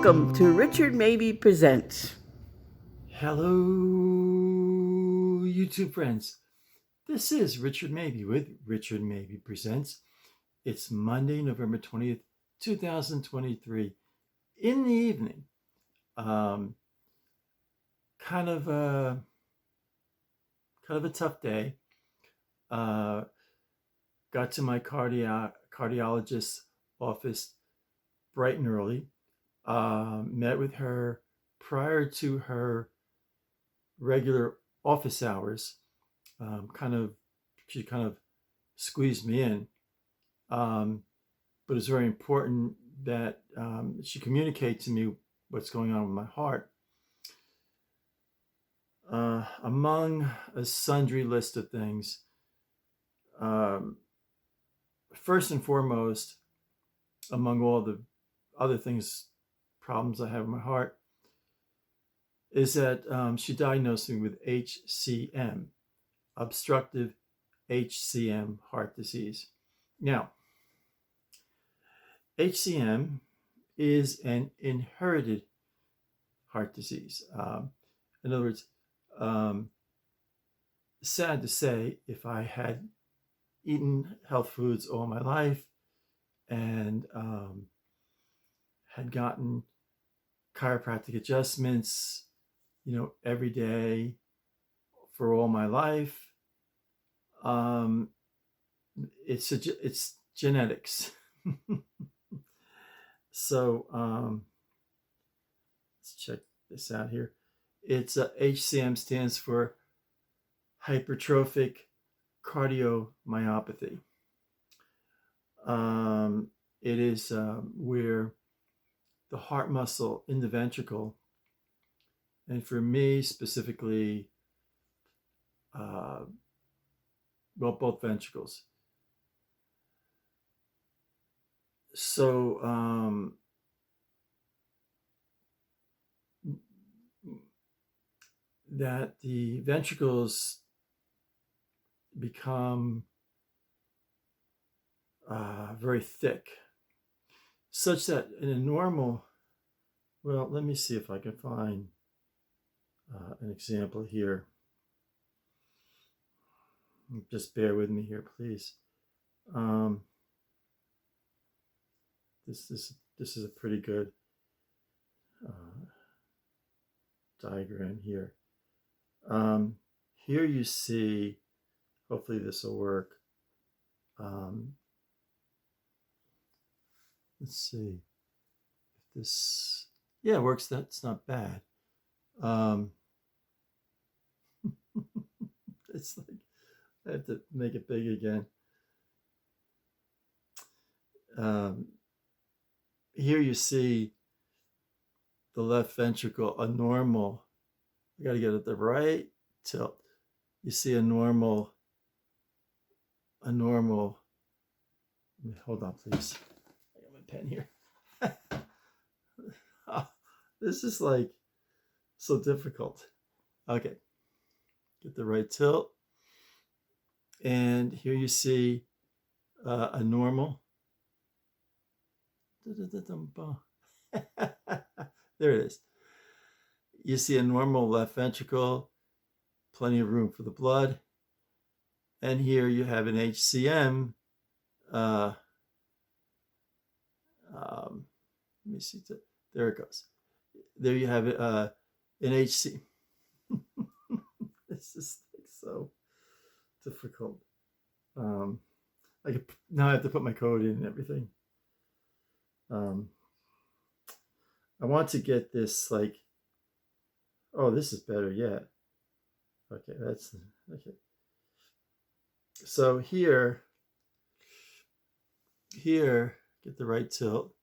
Welcome to Richard Mabey Presents. Hello, YouTube friends. This is Richard Mabey with Richard Mabey Presents. It's Monday, November 20th, 2023, in the evening. Kind of a tough day. Got to my cardiologist's office bright and early. Met with her prior to her regular office hours. She kind of squeezed me in. But it's very important that she communicate to me what's going on with my heart. Among a sundry list of things, first and foremost, among all the other problems I have in my heart, is that she diagnosed me with HCM, obstructive HCM heart disease. Now, HCM is an inherited heart disease. In other words, sad to say, if I had eaten health foods all my life and had gotten chiropractic adjustments, every day for all my life, it's genetics. So let's check this out here. It's HCM stands for hypertrophic cardiomyopathy. It is where the heart muscle in the ventricle, and for me specifically, both ventricles. So that the ventricles become very thick, such that in a normal, well, let me see if I can find an example here. Just bear with me here, please. This is a pretty good diagram here. Here you see, hopefully this will work. Let's see if this, yeah, works. That's not bad. It's like, I have to make it big again. Here you see the left ventricle, a normal. I got to get it the right tilt. You see a normal. Hold on, please. I got my pen here. Oh, this is like so difficult. Okay, get the right tilt. And here you see a normal. There it is. You see a normal left ventricle, plenty of room for the blood. And here you have an HCM. Let me see. There it goes. There you have it. An HC. This is like so difficult. Now I have to put my code in and everything. I want to get this like, oh, this is better yet. Okay, that's okay. So here, get the right tilt.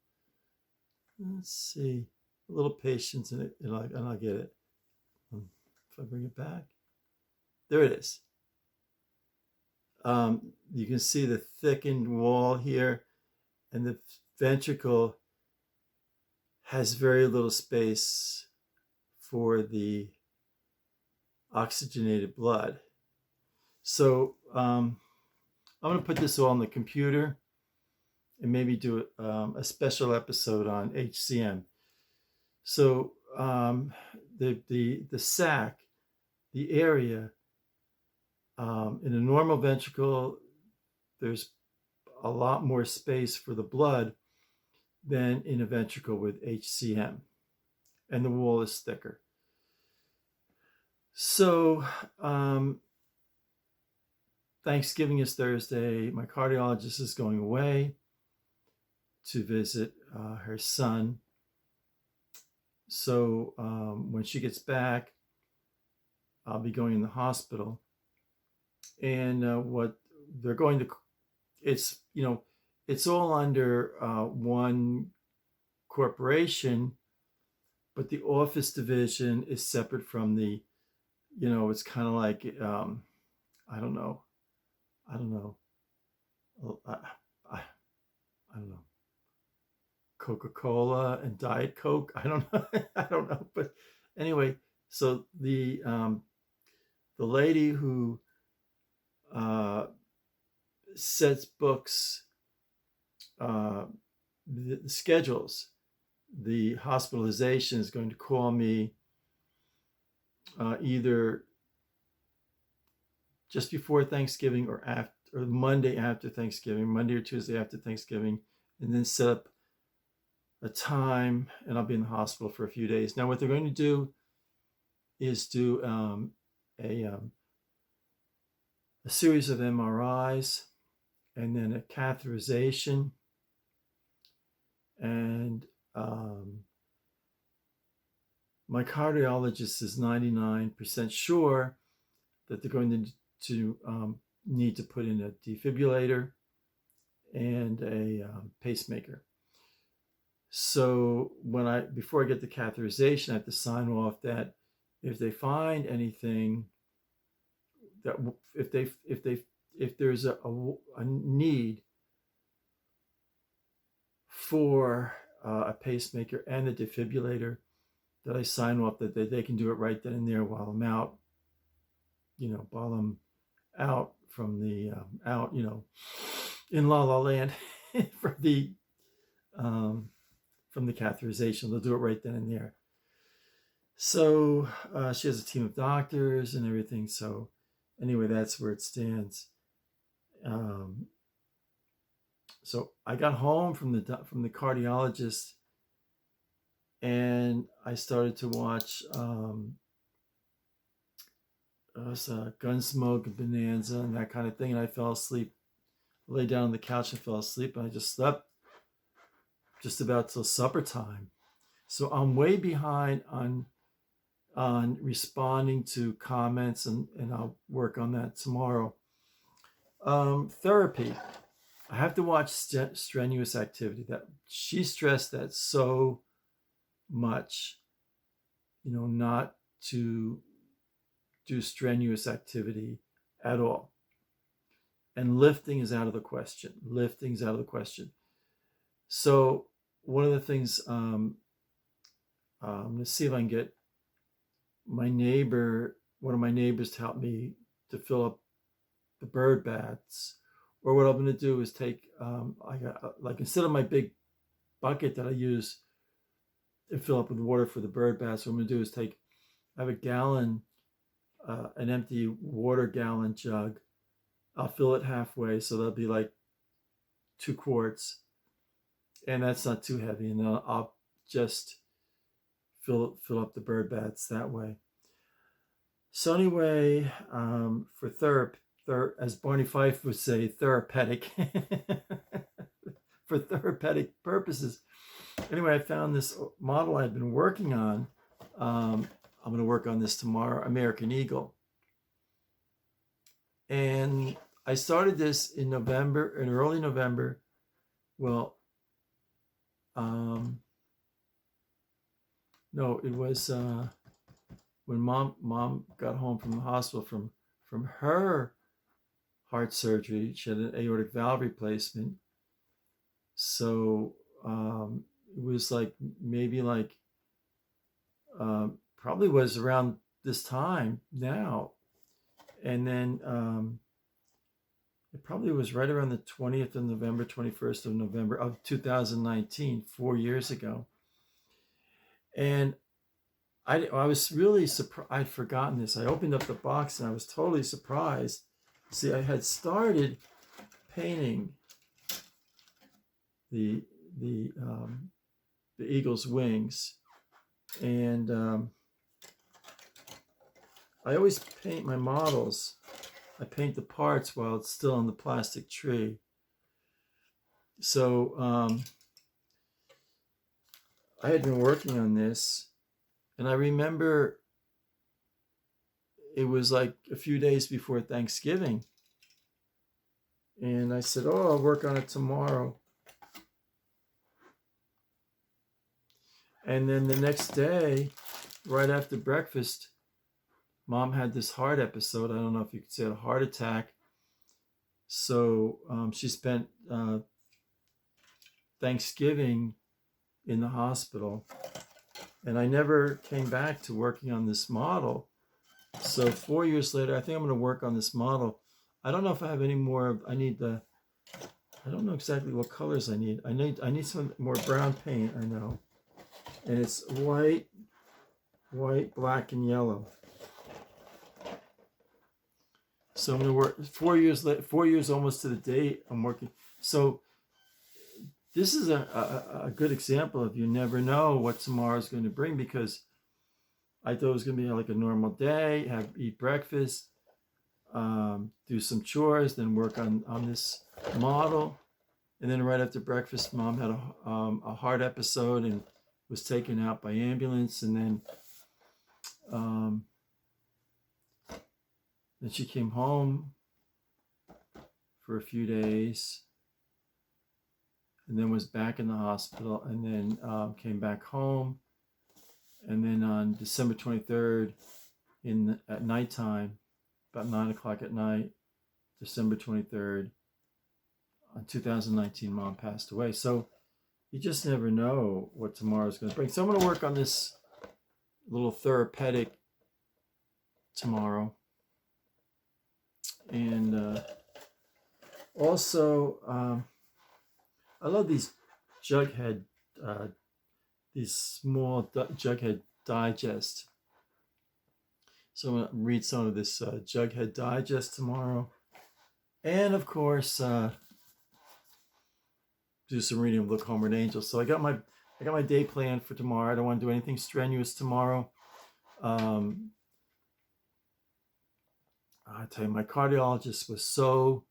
Let's see, a little patience in it, and I'll get it. If I bring it back, there it is. You can see the thickened wall here, and the ventricle has very little space for the oxygenated blood. So I'm going to put this all on the computer and maybe do a special episode on HCM. So the sac, the area in a normal ventricle, there's a lot more space for the blood than in a ventricle with HCM, and the wall is thicker. So Thanksgiving is Thursday. My cardiologist is going away to visit her son. So when she gets back, I'll be going in the hospital. And what they're going to, it's, it's all under one corporation, but the office division is separate from the, it's kind of like, I don't know. I don't know. I don't know. Coca-Cola and Diet Coke. I don't know. I don't know. But anyway, so the lady who sets books, the schedules, the hospitalization is going to call me either just before Thanksgiving or after, or Monday after Thanksgiving, Monday or Tuesday after Thanksgiving, and then set up a time, and I'll be in the hospital for a few days. Now, what they're going to do is do a series of MRIs, and then a catheterization, and my cardiologist is 99% sure that they're going to need to put in a defibrillator and a pacemaker. So before I get the catheterization, I have to sign off that if they find anything, that if there's a need for a pacemaker and a defibrillator, that I sign off that they can do it right then and there while I'm out, while I'm out from the in La La Land from the catheterization. They'll do it right then and there. So she has a team of doctors and everything. So anyway, that's where it stands. So I got home from the cardiologist, and I started to watch Gunsmoke and Bonanza and that kind of thing, and I fell asleep. I lay down on the couch and fell asleep, and I just slept just about till supper time. So I'm way behind on responding to comments, and I'll work on that tomorrow. Therapy. I have to watch strenuous activity. That she stressed that so much, not to do strenuous activity at all. And lifting is out of the question. Lifting's out of the question. So one of the things, let's see if I can get one of my neighbors to help me to fill up the bird baths. Or what I'm going to do is take, I got, like, instead of my big bucket that I use and fill up with water for the bird baths, what I'm going to do is I have a gallon, an empty water gallon jug. I'll fill it halfway, so that'll be like 2 quarts, and that's not too heavy. And then I'll just fill up the bird baths that way. So anyway, for as Barney Fife would say, therapeutic, for therapeutic purposes. Anyway, I found this model I've been working on. I'm going to work on this tomorrow, American Eagle. And I started this in early November. Well, no, it was when mom got home from the hospital from her heart surgery. She had an aortic valve replacement. So it was probably was around this time now. And then it probably was right around the 20th of November, 21st of November of 2019, 4 years ago. And I was really surprised. I'd forgotten this. I opened up the box and I was totally surprised. See, I had started painting the the um, the eagle's wings, and I always paint my models. I paint the parts while it's still on the plastic tree. So I had been working on this, and I remember it was like a few days before Thanksgiving, and I said, "Oh, I'll work on it tomorrow." And then the next day, right after breakfast, Mom had this heart episode. I don't know if you could say it, a heart attack. So she spent Thanksgiving in the hospital, and I never came back to working on this model. So 4 years later, I think I'm going to work on this model. I don't know if I have any more. I don't know exactly what colors I need. I need some more brown paint. I know, and it's white, black, and yellow. So I'm going to work 4 years later. 4 years almost to the date. I'm working. So this is a good example of you never know what tomorrow's going to bring, because I thought it was going to be like a normal day, eat breakfast, do some chores, then work on this model. And then right after breakfast, Mom had a heart episode and was taken out by ambulance. And then she came home for a few days, and then was back in the hospital, and then came back home. And then on December 23rd, at nighttime, about 9 o'clock at night, December 23rd, 2019, Mom passed away. So you just never know what tomorrow's going to bring. So I'm going to work on this little therapeutic tomorrow. And also, I love these Jughead, these small Jughead digest. So I'm going to read some of this Jughead digest tomorrow. And of course, do some reading of Look Homeward Angel. So I got my day planned for tomorrow. I don't want to do anything strenuous tomorrow. I tell you, my cardiologist was so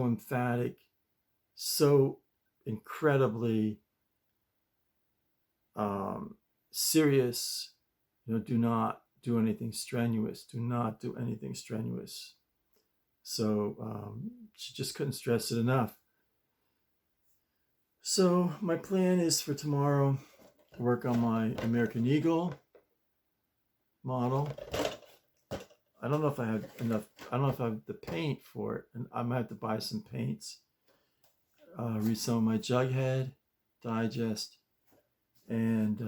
emphatic, so incredibly serious. Do not do anything strenuous. Do not do anything strenuous. So she just couldn't stress it enough. So my plan is for tomorrow to work on my American Eagle model. I don't know if I have enough. I don't know if I have the paint for it, and I might have to buy some paints. Read some of my Jughead digest, and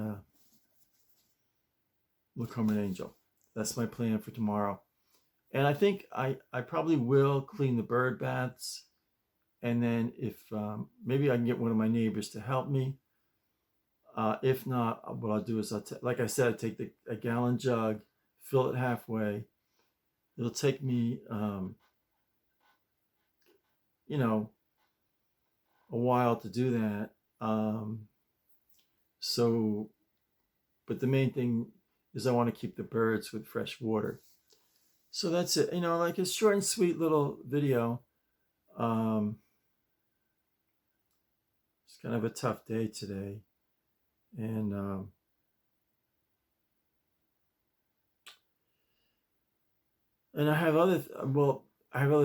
Look Home an Angel. That's my plan for tomorrow. And I think I probably will clean the bird baths, and then if maybe I can get one of my neighbors to help me. If not, what I'll do is like I said, take a gallon jug, fill it halfway. It'll take me, a while to do that. But the main thing is I want to keep the birds with fresh water. So that's it. Like a short and sweet little video. It's kind of a tough day today. And I have other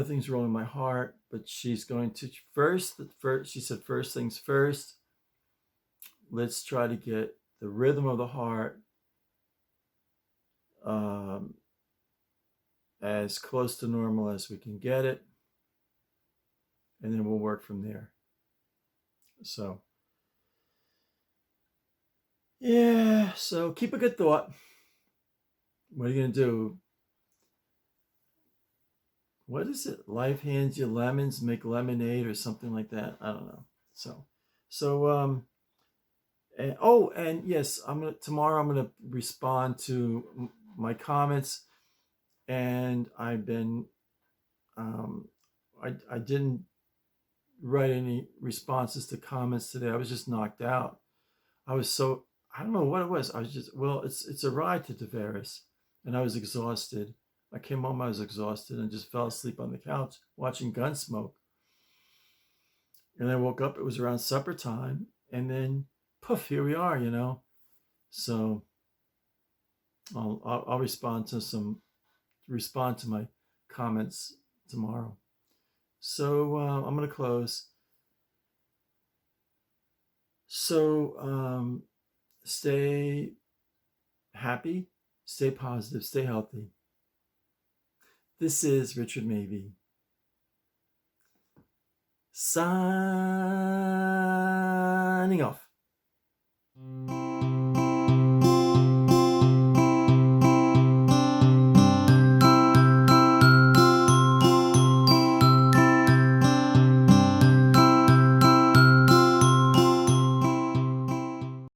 things rolling in my heart, but she's going to first, she said, first things first, let's try to get the rhythm of the heart as close to normal as we can get it, and then we'll work from there. So yeah, so keep a good thought. What are you going to do? What is it? Life hands you lemons, make lemonade, or something like that. I don't know. So And yes, tomorrow I'm gonna respond to my comments, and um, I didn't write any responses to comments today. I was just knocked out. I was so, I don't know what it was. I was just, well, it's a ride to Tavares, and I was exhausted. I came home, I was exhausted, and just fell asleep on the couch watching Gunsmoke. And I woke up, it was around supper time, and then poof, here we are. So I'll respond to my comments tomorrow. So I'm gonna close. So stay happy, stay positive, stay healthy. This is Richard Mabey. Sign.